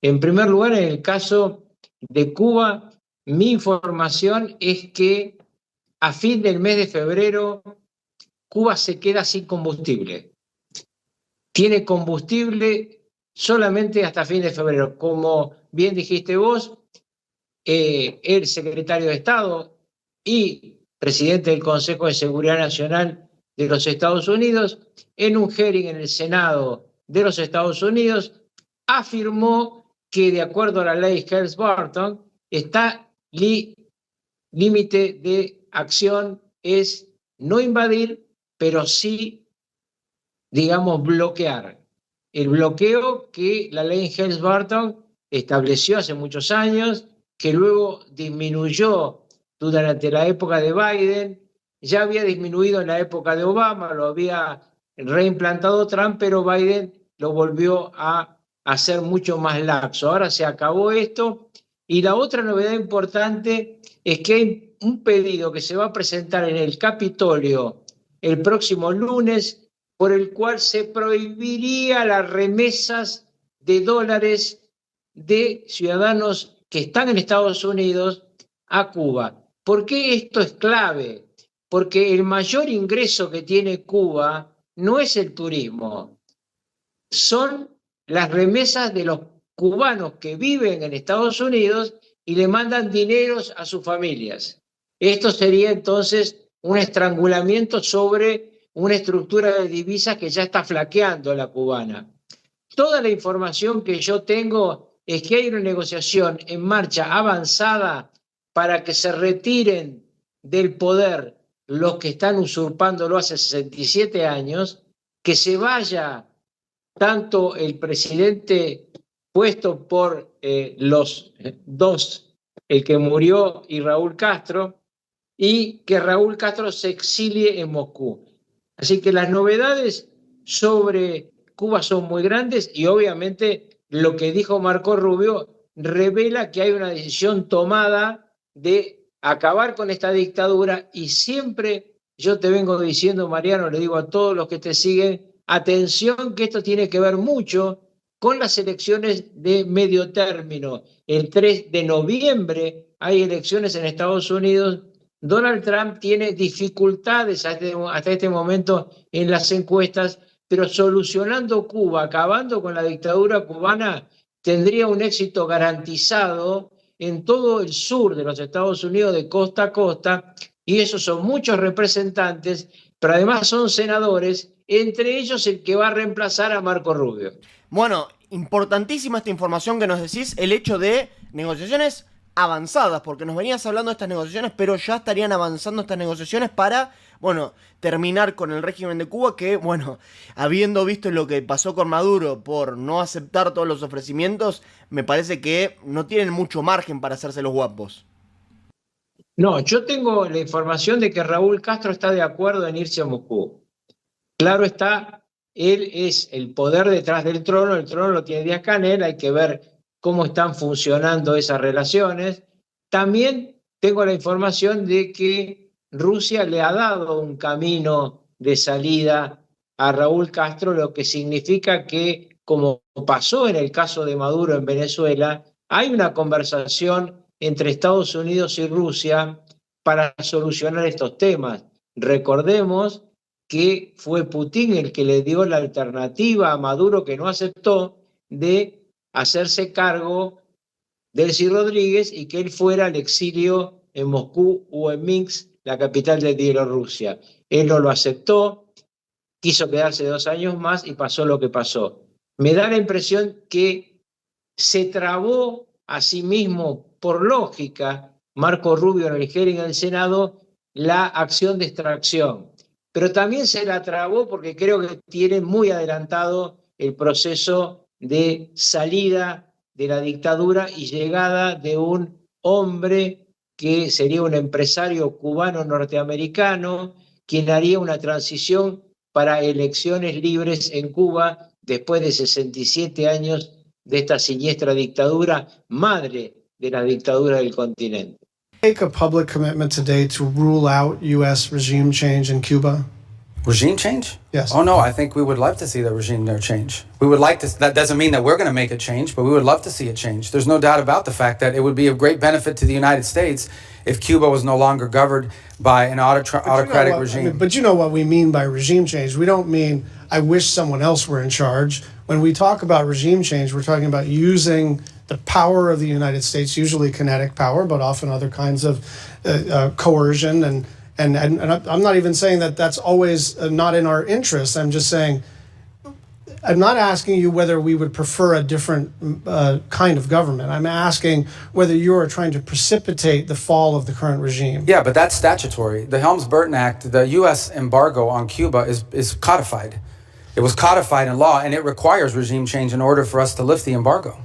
En primer lugar, en el caso de Cuba, mi información es que a fin del mes de febrero, Cuba se queda sin combustible. Tiene combustible solamente hasta fin de febrero. Como bien dijiste vos, el secretario de Estado y presidente del Consejo de Seguridad Nacional de los Estados Unidos, en un hearing en el Senado de los Estados Unidos, afirmó que de acuerdo a la ley Helms-Burton, está límite de acción es no invadir, pero sí, digamos, bloquear. El bloqueo que la ley Helms-Burton estableció hace muchos años, que luego disminuyó durante la época de Biden, ya había disminuido en la época de Obama, lo había reimplantado Trump, pero Biden lo volvió a hacer mucho más laxo. Ahora se acabó esto. Y la otra novedad importante es que hay un pedido que se va a presentar en el Capitolio el próximo lunes, por el cual se prohibiría las remesas de dólares de ciudadanos que están en Estados Unidos a Cuba. ¿Por qué esto es clave? Porque el mayor ingreso que tiene Cuba no es el turismo, son las remesas de los cubanos que viven en Estados Unidos y le mandan dineros a sus familias. Esto sería entonces un estrangulamiento sobre una estructura de divisas que ya está flaqueando la cubana. Toda la información que yo tengo es que hay una negociación en marcha avanzada para que se retiren del poder los que están usurpándolo hace 67 años, que se vaya tanto el presidente puesto por los dos, el que murió y Raúl Castro, y que Raúl Castro se exilie en Moscú. Así que las novedades sobre Cuba son muy grandes y obviamente lo que dijo Marco Rubio revela que hay una decisión tomada de acabar con esta dictadura y siempre yo te vengo diciendo, Mariano, le digo a todos los que te siguen, atención que esto tiene que ver mucho con las elecciones de medio término. El 3 de noviembre hay elecciones en Estados Unidos. Donald Trump tiene dificultades hasta este momento en las encuestas, pero solucionando Cuba, acabando con la dictadura cubana, tendría un éxito garantizado en todo el sur de los Estados Unidos de costa a costa, y esos son muchos representantes, pero además son senadores, entre ellos el que va a reemplazar a Marco Rubio. Bueno, importantísima esta información que nos decís, el hecho de negociaciones avanzadas, porque nos venías hablando de estas negociaciones, pero ya estarían avanzando estas negociaciones para, bueno, terminar con el régimen de Cuba, que, bueno, habiendo visto lo que pasó con Maduro por no aceptar todos los ofrecimientos, me parece que no tienen mucho margen para hacerse los guapos. No, yo tengo la información de que Raúl Castro está de acuerdo en irse a Moscú. Claro está, él es el poder detrás del trono, el trono lo tiene Díaz-Canel, hay que ver cómo están funcionando esas relaciones. También tengo la información de que Rusia le ha dado un camino de salida a Raúl Castro, lo que significa que, como pasó en el caso de Maduro en Venezuela, hay una conversación entre Estados Unidos y Rusia para solucionar estos temas. Recordemos que fue Putin el que le dio la alternativa a Maduro, que no aceptó, de hacerse cargo Delcy Rodríguez y que él fuera al exilio en Moscú o en Minsk, la capital de Bielorrusia. Él no lo aceptó, quiso quedarse 2 años más y pasó lo que pasó. Me da la impresión que se trabó a sí mismo, por lógica, Marco Rubio en el hearing en el Senado, la acción de extracción. Pero también se la trabó porque creo que tiene muy adelantado el proceso de salida de la dictadura y llegada de un hombre que sería un empresario cubano norteamericano, quien haría una transición para elecciones libres en Cuba después de 67 años de esta siniestra dictadura, madre de la dictadura del continente. Make a public commitment today to rule out U.S. regime change in Cuba? Regime change? Yes. Oh, no, I think we would love to see the regime there change. We would like to, that doesn't mean that we're going to make it change, but we would love to see it change. There's no doubt about the fact that it would be of great benefit to the United States if Cuba was no longer governed by an autocratic regime. But you know what we mean by regime change. We don't mean, I wish someone else were in charge. When we talk about regime change, we're talking about using the power of the United States, usually kinetic power, but often other kinds of coercion. And I'm not even saying that that's always not in our interest. I'm just saying, I'm not asking you whether we would prefer a different kind of government. I'm asking whether you are trying to precipitate the fall of the current regime. Yeah, but that's statutory. The Helms-Burton Act, the U.S. embargo on Cuba is codified. It was codified in law, and it requires regime change in order for us to lift the embargo.